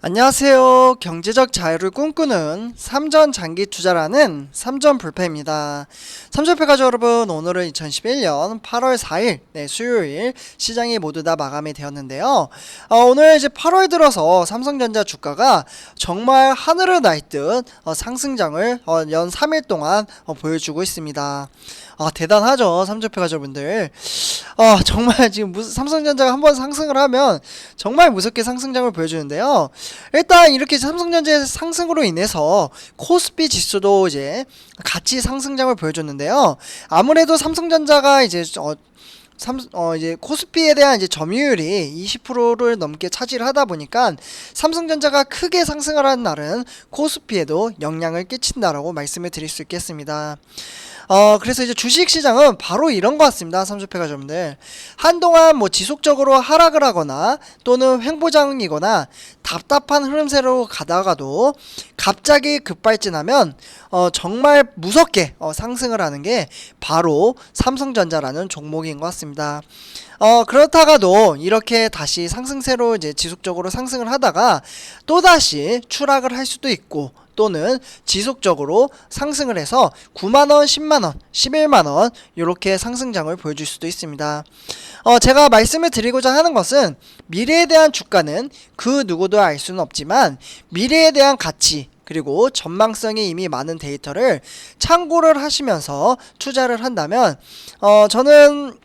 안녕하세요. 경제적 자유를 꿈꾸는 삼전 장기 투자라는 삼전 불패입니다. 삼전패 가족 여러분, 오늘은 2011년 8월 4일 수요일 시장이 모두 다 마감이 되었는데요. 오늘 이제 8월 들어서 삼성전자 주가가 정말 하늘을 날 듯 상승장을 연 3일 동안 보여주고 있습니다. 대단하죠, 삼전패 가족분들. 정말 지금 삼성전자가 한번 상승을 하면 정말 무섭게 상승장을 보여주는데요. 일단 이렇게 삼성전자의 상승으로 인해서 코스피 지수도 이제 같이 상승장을 보여줬는데요. 아무래도 삼성전자가 이제 이제 코스피에 대한 이제 점유율이 20%를 넘게 차지를 하다 보니까 삼성전자가 크게 상승을 하는 날은 코스피에도 영향을 끼친다라고 말씀을 드릴 수 있겠습니다. 그래서 이제 주식시장은 바로 이런 것 같습니다. 삼전패 가족분들, 한동안 뭐 지속적으로 하락을 하거나 또는 횡보장이거나 답답한 흐름세로 가다가도 갑자기 급발진하면 정말 무섭게 상승을 하는 게 바로 삼성전자라는 종목인 것 같습니다. 그렇다가도 이렇게 다시 상승세로 이제 지속적으로 상승을 하다가 또다시 추락을 할 수도 있고, 또는 지속적으로 상승을 해서 9만원, 10만원, 11만원 이렇게 상승장을 보여줄 수도 있습니다. 제가 말씀을 드리고자 하는 것은, 미래에 대한 주가는 그 누구도 알 수는 없지만 미래에 대한 가치 그리고 전망성이 이미 많은 데이터를 참고를 하시면서 투자를 한다면 저는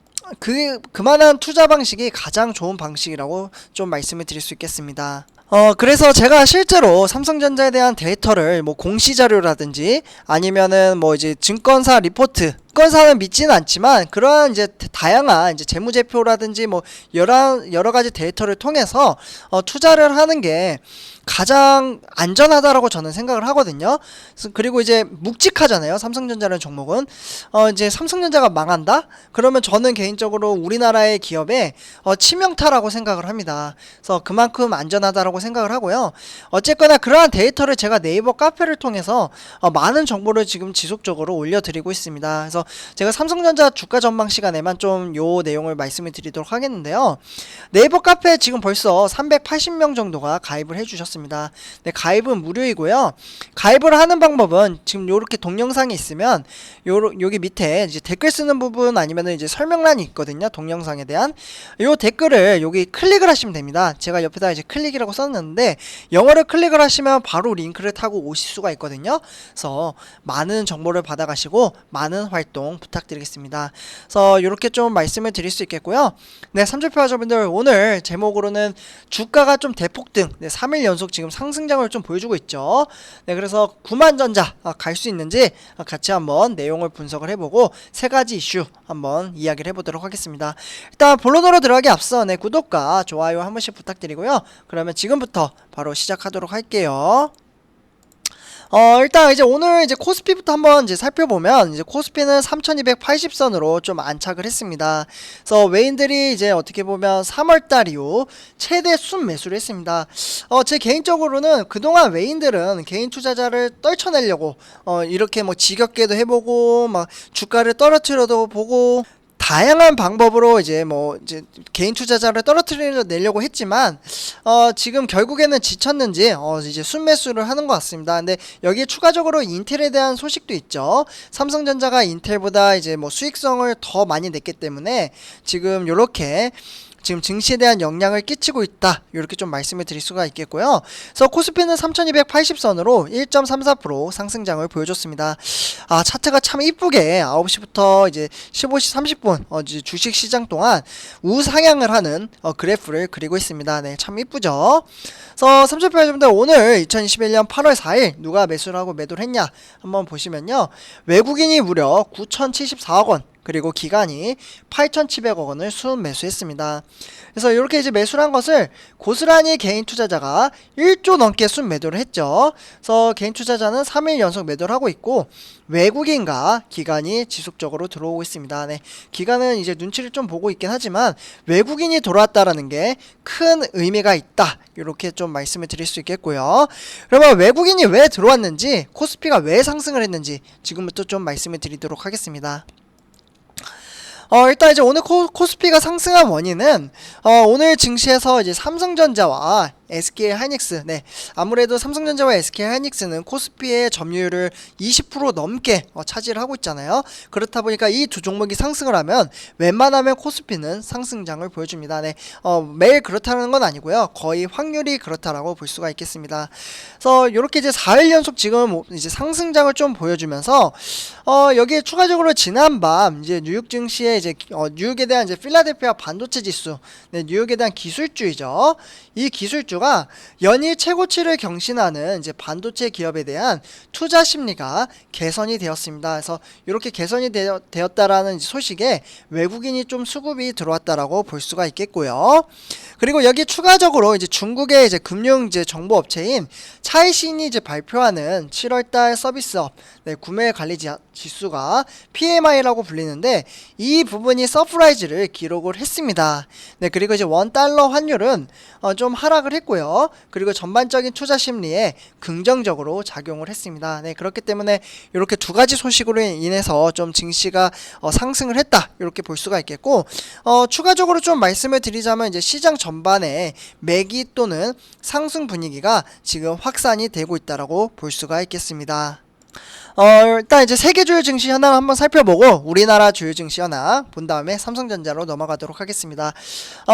그만한 투자 방식이 가장 좋은 방식이라고 좀 말씀을 드릴 수 있겠습니다. 그래서 제가 실제로 삼성전자에 대한 데이터를 뭐 공시자료라든지 아니면은 뭐 이제 증권사 리포트, 증권사는 믿지는 않지만 그러한 이제 다양한 이제 재무제표라든지 뭐 여러 가지 데이터를 통해서 투자를 하는 게 가장 안전하다라고 저는 생각을 하거든요. 그리고 이제 묵직하잖아요, 삼성전자라는 종목은. 이제 삼성전자가 망한다? 그러면 저는 개인적으로 우리나라의 기업에 치명타라고 생각을 합니다. 그래서 그만큼 안전하다라고 생각을 하고요. 어쨌거나 그러한 데이터를 제가 네이버 카페를 통해서 많은 정보를 지금 지속적으로 올려드리고 있습니다. 그래서 제가 삼성전자 주가 전망 시간에만 좀 요 내용을 말씀을 드리도록 하겠는데요. 네이버 카페에 지금 벌써 380명 정도가 가입을 해주셨습니다. 네, 가입은 무료이고요. 가입을 하는 방법은 지금 요렇게 동영상이 있으면 여기 밑에 이제 댓글 쓰는 부분 아니면 이제 설명란이 있거든요. 동영상에 대한 요 댓글을 여기 클릭을 하시면 됩니다. 제가 옆에다 이제 클릭이라고 썼는데 영어를 클릭을 하시면 바로 링크를 타고 오실 수가 있거든요. 그래서 많은 정보를 받아가시고 많은 활동 부탁드리겠습니다. 그래서 이렇게 좀 말씀을 드릴 수 있겠고요. 네, 삼전패 가족분들, 오늘 제목으로는 주가가 좀 대폭등, 3일 연속 지금 상승장을 좀 보여주고 있죠. 네, 그래서 9만전자 갈 수 있는지 같이 한번 내용을 분석을 해보고 세 가지 이슈 한번 이야기를 해보도록 하겠습니다. 일단 본론으로 들어가기 앞서 구독과 좋아요 한 번씩 부탁드리고요. 그러면 지금부터 바로 시작하도록 할게요. 일단 이제 오늘 이제 코스피부터 한번 이제 살펴보면, 이제 코스피는 3280선으로 좀 안착을 했습니다. 그래서 외인들이 이제 어떻게 보면 3월달 이후 최대 순 매수를 했습니다. 제 개인적으로는 그동안 외인들은 개인 투자자를 떨쳐내려고 이렇게 뭐 지겹게도 해보고 막 주가를 떨어뜨려도 보고 다양한 방법으로 이제 개인 투자자를 떨어뜨리려고 했지만 지금 결국에는 지쳤는지 이제 순매수를 하는 것 같습니다. 근데 여기에 추가적으로 인텔에 대한 소식도 있죠. 삼성전자가 인텔보다 이제 수익성을 더 많이 냈기 때문에 지금 요렇게 지금 증시에 대한 영향을 끼치고 있다, 이렇게 좀 말씀을 드릴 수가 있겠고요. 그래서 코스피는 3280선으로 1.34% 상승장을 보여줬습니다. 차트가 참 이쁘게 9시부터 이제 15시 30분 이제 주식시장 동안 우상향을 하는 그래프를 그리고 있습니다. 네, 참 이쁘죠. 그래서 삼전패 여러분들, 오늘 2021년 8월 4일 누가 매수를 하고 매도를 했냐 한번 보시면요, 외국인이 무려 9,074억원, 그리고 기관이 8,700억원을 순 매수했습니다. 그래서 이렇게 이제 매수를 한 것을 고스란히 개인 투자자가 1조 넘게 순 매도를 했죠. 그래서 개인 투자자는 3일 연속 매도를 하고 있고, 외국인과 기관이 지속적으로 들어오고 있습니다. 네, 기관은 이제 눈치를 좀 보고 있긴 하지만 외국인이 들어왔다라는 게 큰 의미가 있다, 이렇게 좀 말씀을 드릴 수 있겠고요. 그러면 외국인이 왜 들어왔는지, 코스피가 왜 상승을 했는지 지금부터 좀 말씀을 드리도록 하겠습니다. 일단 이제 오늘 코스피가 상승한 원인은 오늘 증시에서 이제 삼성전자와 SK 하이닉스. 네, 아무래도 삼성전자와 SK 하이닉스는 코스피의 점유율을 20% 넘게 차지를 하고 있잖아요. 그렇다 보니까 이 두 종목이 상승을 하면 웬만하면 코스피는 상승장을 보여줍니다. 네, 매일 그렇다는 건 아니고요. 거의 확률이 그렇다라고 볼 수가 있겠습니다. 그래서 이렇게 이제 4일 연속 지금 이제 상승장을 좀 보여주면서 여기에 추가적으로 지난밤 이제 뉴욕 증시에 이제 뉴욕에 대한 이제 필라델피아 반도체 지수, 네, 뉴욕에 대한 기술주이죠. 이 기술주가 연일 최고치를 경신하는 이제 반도체 기업에 대한 투자 심리가 개선이 되었습니다. 그래서 이렇게 개선이 되었다라는 소식에 외국인이 좀 수급이 들어왔다라고 볼 수가 있겠고요. 그리고 여기 추가적으로 이제 중국의 이제 금융 이제 정보 업체인 차이신이 이제 발표하는 7월달 서비스업, 네, 구매 관리 지수가 PMI라고 불리는데 이 부분이 서프라이즈를 기록을 했습니다. 네, 그리고 이제 $1 환율은 좀 하락을 했고요. 그리고 전반적인 투자 심리에 긍정적으로 작용을 했습니다. 네, 그렇기 때문에 이렇게 두 가지 소식으로 인해서 좀 증시가 상승을 했다, 이렇게 볼 수가 있겠고, 추가적으로 좀 말씀을 드리자면 이제 시장 전반에 매기 또는 상승 분위기가 지금 확산이 되고 있다라고 볼 수가 있겠습니다. 일단 이제 세계 주요 증시 현황 한번 살펴보고 우리나라 주요 증시 현황 본 다음에 삼성전자로 넘어가도록 하겠습니다.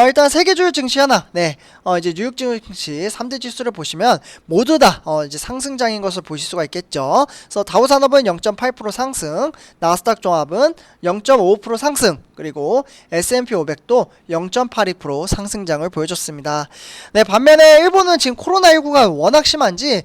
일단 세계 주요 증시 현황, 네, 이제 뉴욕 증시 3대 지수를 보시면 모두 다 이제 상승장인 것을 보실 수가 있겠죠. 그래서 다우산업은 0.8% 상승, 나스닥 종합은 0.5% 상승, 그리고 S&P 500도 0.82% 상승장을 보여줬습니다. 네, 반면에 일본은 지금 코로나19가 워낙 심한지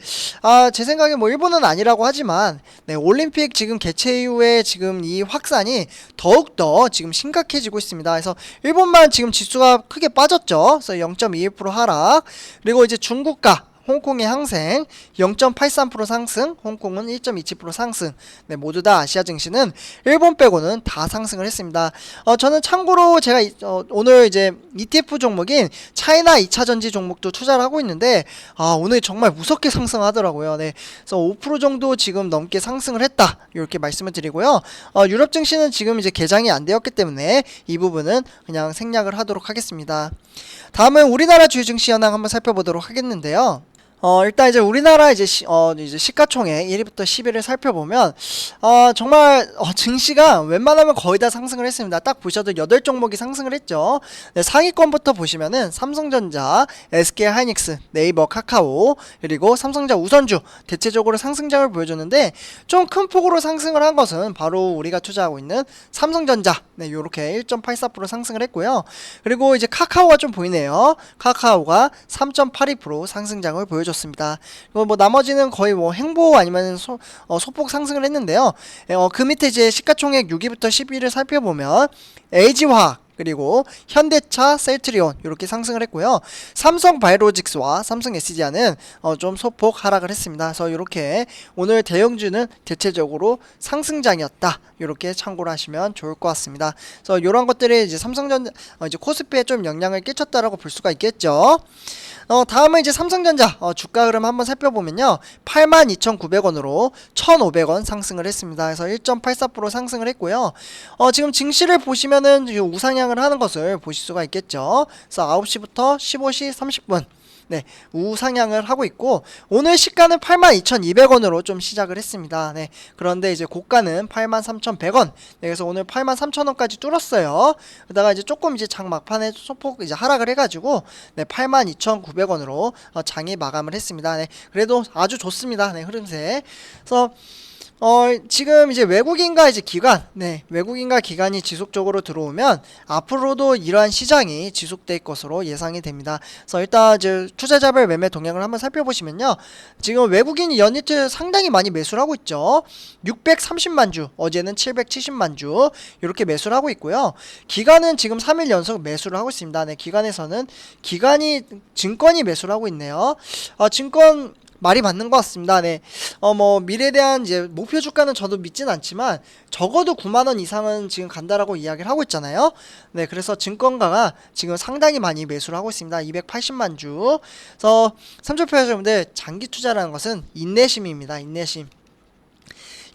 제 생각에 뭐 일본은 아니라고 하지만, 네, 올림픽 지금 개최 이후에 지금 이 확산이 더욱더 지금 심각해지고 있습니다. 그래서 일본만 지금 지수가 크게 빠졌죠. 그래서 0.21% 하락, 그리고 이제 중국과 홍콩의 항생 0.83% 상승, 홍콩은 1.27% 상승. 네, 모두 다 아시아 증시는 일본 빼고는 다 상승을 했습니다. 저는 참고로 제가 오늘 이제 ETF 종목인 차이나 2차전지 종목도 투자를 하고 있는데 오늘 정말 무섭게 상승하더라고요. 네, 그래서 5% 정도 지금 넘게 상승을 했다, 이렇게 말씀을 드리고요. 유럽 증시는 지금 이제 개장이 안 되었기 때문에 이 부분은 그냥 생략을 하도록 하겠습니다. 다음은 우리나라 주요 증시 현황 한번 살펴보도록 하겠는데요. 일단 이제 우리나라 이제 이제 시가총액 1위부터 10위를 살펴보면 정말 증시가 웬만하면 거의 다 상승을 했습니다. 딱 보셔도 8종목이 상승을 했죠. 네, 상위권부터 보시면은 삼성전자, SK 하이닉스, 네이버, 카카오, 그리고 삼성전자 우선주 대체적으로 상승장을 보여줬는데 좀 큰 폭으로 상승을 한 것은 바로 우리가 투자하고 있는 삼성전자, 네, 요렇게 1.84% 상승을 했고요. 그리고 이제 카카오가 좀 보이네요. 카카오가 3.82% 상승장을 보여줬습니다. 그리고 뭐 나머지는 거의 뭐 행보 아니면 소폭 상승을 했는데요. 그 밑에 이제 시가총액 6위부터 10위를 살펴보면 LG화학, 그리고 현대차, 셀트리온 이렇게 상승을 했고요. 삼성바이오로직스와 삼성 SDI는 좀 소폭 하락을 했습니다. 그래서 이렇게 오늘 대형주는 대체적으로 상승장이었다, 이렇게 참고를 하시면 좋을 것 같습니다. 그래서 이런 것들이 이제 삼성전자 이제 코스피에 좀 영향을 끼쳤다라고 볼 수가 있겠죠. 다음은 이제 삼성전자 주가 흐름 한번 살펴보면요, 82,900원으로 1,500원 상승을 했습니다. 그래서 1.84% 상승을 했고요. 지금 증시를 보시면은 우상향을 하는 것을 보실 수가 있겠죠. 그래서 9시부터 15시 30분 네, 우상향을 하고 있고, 오늘 시가는 82,200원으로 좀 시작을 했습니다. 네, 그런데 이제 고가는 83,100원. 네, 그래서 오늘 83,000원까지 뚫었어요. 그러다가 이제 조금 이제 장 막판에 소폭 이제 하락을 해가지고, 네, 82,900원으로 장이 마감을 했습니다. 네, 그래도 아주 좋습니다. 네, 흐름세. 그래서 지금 이제 외국인과 이제 기관, 네, 외국인과 기관이 지속적으로 들어오면 앞으로도 이러한 시장이 지속될 것으로 예상이 됩니다. 그래서 일단 이제 투자자별 매매 동향을 한번 살펴보시면요, 지금 외국인이 연이틀 상당히 많이 매수를 하고 있죠. 630만 주, 어제는 770만 주 이렇게 매수를 하고 있고요. 기관은 지금 3일 연속 매수를 하고 있습니다. 네, 기관에서는 증권이 매수를 하고 있네요. 증권 말이 맞는 것 같습니다. 네, 뭐 미래에 대한 이제 목표 주가는 저도 믿진 않지만 적어도 9만원 이상은 지금 간다라고 이야기를 하고 있잖아요. 네, 그래서 증권가가 지금 상당히 많이 매수를 하고 있습니다. 280만 주. 그래서 삼촌표 여러분들, 장기 투자라는 것은 인내심입니다.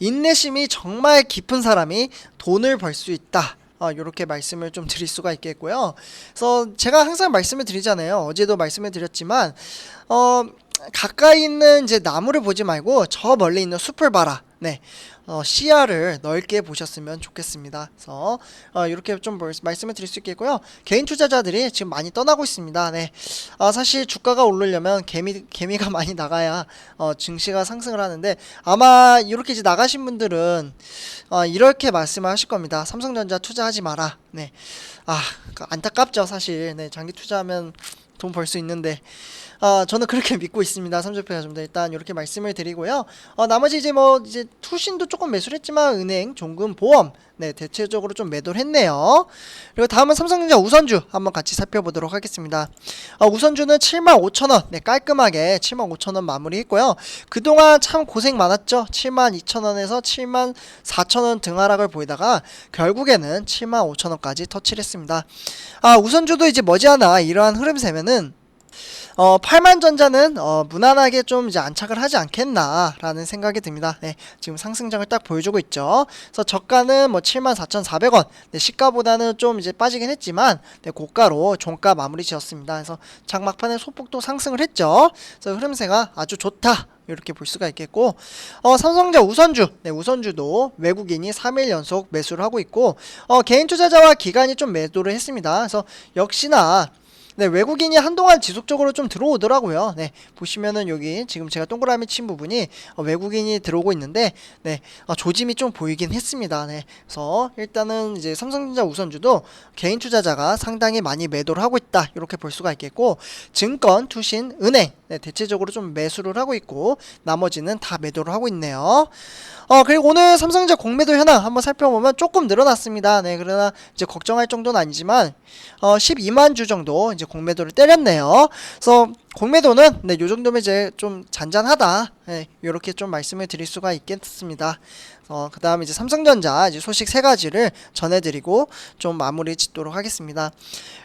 인내심이 정말 깊은 사람이 돈을 벌 수 있다, 이렇게 말씀을 좀 드릴 수가 있겠고요. 그래서 제가 항상 말씀을 드리잖아요. 어제도 말씀을 드렸지만 가까이 있는 이제 나무를 보지 말고 저 멀리 있는 숲을 봐라. 네. 시야를 넓게 보셨으면 좋겠습니다. 그래서 이렇게 좀 말씀을 드릴 수 있겠고요. 개인 투자자들이 지금 많이 떠나고 있습니다. 네. 사실 주가가 오르려면 개미가 많이 나가야 증시가 상승을 하는데 아마 이렇게 이제 나가신 분들은 이렇게 말씀을 하실 겁니다. 삼성전자 투자하지 마라. 네. 안타깝죠, 사실. 네, 장기 투자하면 돈 벌 수 있는데 저는 그렇게 믿고 있습니다. 삼성페가 좀 더 일단 이렇게 말씀을 드리고요. 나머지 이제 이제 투신도 조금 매수를 했지만 은행, 종금, 보험 네, 대체적으로 좀 매도를 했네요. 그리고 다음은 삼성전자 우선주 한번 같이 살펴보도록 하겠습니다. 우선주는 75,000원 네, 깔끔하게 75,000원 마무리했고요. 그동안 참 고생 많았죠. 72,000원에서 74,000원 등하락을 보이다가 결국에는 75,000원까지 터치를 했습니다. 우선주도 이제 머지않아 이러한 흐름세면은 8만전자는 무난하게 좀 이제 안착을 하지 않겠나라는 생각이 듭니다. 네, 지금 상승장을 딱 보여주고 있죠. 그래서 저가는 뭐 74,400원, 네, 시가보다는 좀 이제 빠지긴 했지만 네, 고가로 종가 마무리 지었습니다. 그래서 장막판에 소폭도 상승을 했죠. 그래서 흐름세가 아주 좋다. 이렇게 볼 수가 있겠고 삼성전자 우선주 네, 우선주도 외국인이 3일 연속 매수를 하고 있고 개인 투자자와 기관이 좀 매도를 했습니다. 그래서 역시나 네, 외국인이 한동안 지속적으로 좀 들어오더라고요. 네, 보시면은 여기 지금 제가 동그라미 친 부분이 외국인이 들어오고 있는데, 네, 조짐이 좀 보이긴 했습니다. 네, 그래서 일단은 이제 삼성전자 우선주도 개인 투자자가 상당히 많이 매도를 하고 있다. 이렇게 볼 수가 있겠고, 증권, 투신, 은행, 네, 대체적으로 좀 매수를 하고 있고, 나머지는 다 매도를 하고 있네요. 그리고 오늘 삼성전자 공매도 현황 한번 살펴보면 조금 늘어났습니다. 네, 그러나 이제 걱정할 정도는 아니지만 12만 주 정도 이제 공매도를 때렸네요. 그래서 공매도는 네, 요 정도면 이제 좀 잔잔하다. 네, 이렇게 좀 말씀을 드릴 수가 있겠습니다. 그 다음에 이제 삼성전자 이제 소식 세 가지를 전해드리고 좀 마무리 짓도록 하겠습니다.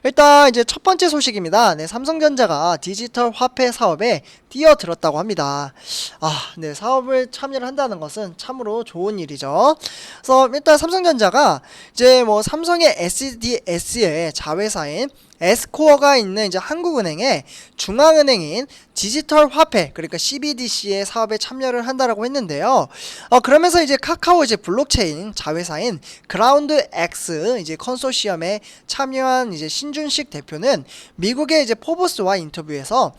일단 이제 첫 번째 소식입니다. 네, 삼성전자가 디지털 화폐 사업에 뛰어들었다고 합니다. 네, 사업을 참여를 한다는 것은 참으로 좋은 일이죠. 그래서 일단 삼성전자가 이제 뭐 삼성의 SDS의 자회사인 S코어가 있는 이제 한국은행의 중앙은행인 디지털 화폐 그러니까 CBDC의 사업에 참여를 한다라고 했는데요. 그러면서 이제 카카오 이제 블록체인 자회사인 그라운드 X 이제 컨소시엄에 참여한 이제 신준식 대표는 미국의 이제 포브스와 인터뷰에서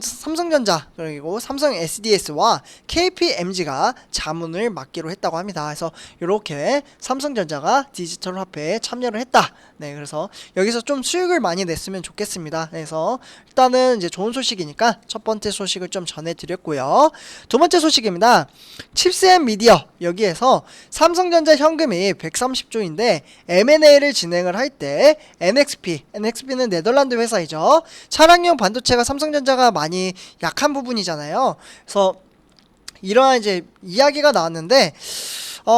삼성전자 그리고 삼성 SDS와 KPMG가 자문을 맡기로 했다고 합니다. 그래서 이렇게 삼성전자가 디지털 화폐에 참여를 했다. 네, 그래서 여기서 좀 수익을 많이 냈으면 좋겠습니다. 그래서 일단은 이제 좋은 소식이니까 첫 번째 소식을 좀 전해드렸고요. 두 번째 소식입니다. 칩스앤미디어 여기에서 삼성전자 현금이 130조인데 M&A를 진행을 할 때 NXP는 네덜란드 회사이죠. 차량용 반도체가 삼성전자가 많이 약한 부분이잖아요. 그래서 이러한 이제 이야기가 나왔는데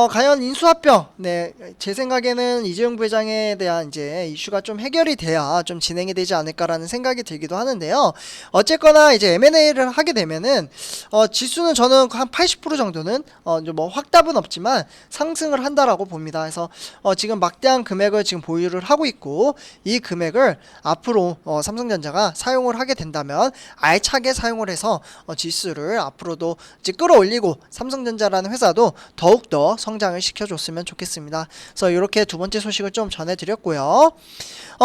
과연 인수합병, 네, 제 생각에는 이재용 부회장에 대한 이제 이슈가 좀 해결이 돼야 좀 진행이 되지 않을까라는 생각이 들기도 하는데요. 어쨌거나 이제 M&A를 하게 되면은, 지수는 저는 한 80% 정도는, 뭐 확답은 없지만 상승을 한다라고 봅니다. 그래서, 지금 막대한 금액을 지금 보유를 하고 있고, 이 금액을 앞으로, 삼성전자가 사용을 하게 된다면, 알차게 사용을 해서, 지수를 앞으로도 이제 끌어올리고, 삼성전자라는 회사도 더욱더 성장을 시켜줬으면 좋겠습니다. 그래서 이렇게 두 번째 소식을 좀 전해드렸고요.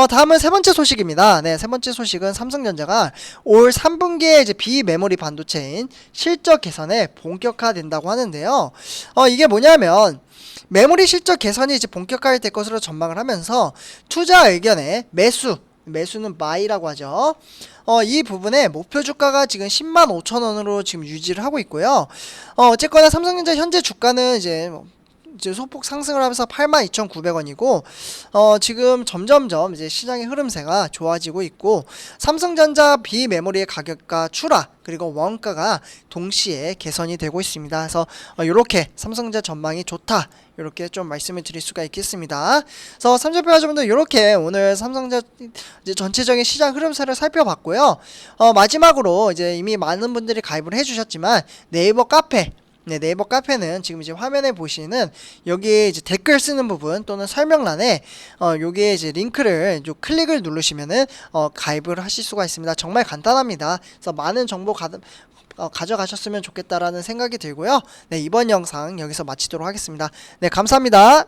다음은 세 번째 소식입니다. 네, 세 번째 소식은 삼성전자가 올 3분기에 이제 비메모리 반도체인 실적 개선에 본격화된다고 하는데요. 이게 뭐냐면 메모리 실적 개선이 이제 본격화될 것으로 전망을 하면서 투자 의견에 매수는 buy라고 하죠. 이 부분에 목표 주가가 지금 10만 5천 원으로 지금 유지를 하고 있고요. 어쨌거나 삼성전자 현재 주가는 이제 소폭 상승을 하면서 82,900원이고 지금 점점점 이제 시장의 흐름세가 좋아지고 있고 삼성전자 비메모리의 가격과 출하 그리고 원가가 동시에 개선이 되고 있습니다. 그래서 이렇게 삼성전자 전망이 좋다. 이렇게 좀 말씀을 드릴 수가 있겠습니다. 그래서 삼성표 여러분들 이렇게 오늘 삼성전자 이제 전체적인 시장 흐름세를 살펴봤고요. 마지막으로 이제 이미 많은 분들이 가입을 해주셨지만 네이버 카페 네, 네이버 카페는 지금 이제 화면에 보시는 여기에 이제 댓글 쓰는 부분 또는 설명란에 여기에 이제 링크를 요 클릭을 누르시면은 가입을 하실 수가 있습니다. 정말 간단합니다. 그래서 많은 정보 가져가셨으면 좋겠다라는 생각이 들고요. 네, 이번 영상 여기서 마치도록 하겠습니다. 네, 감사합니다.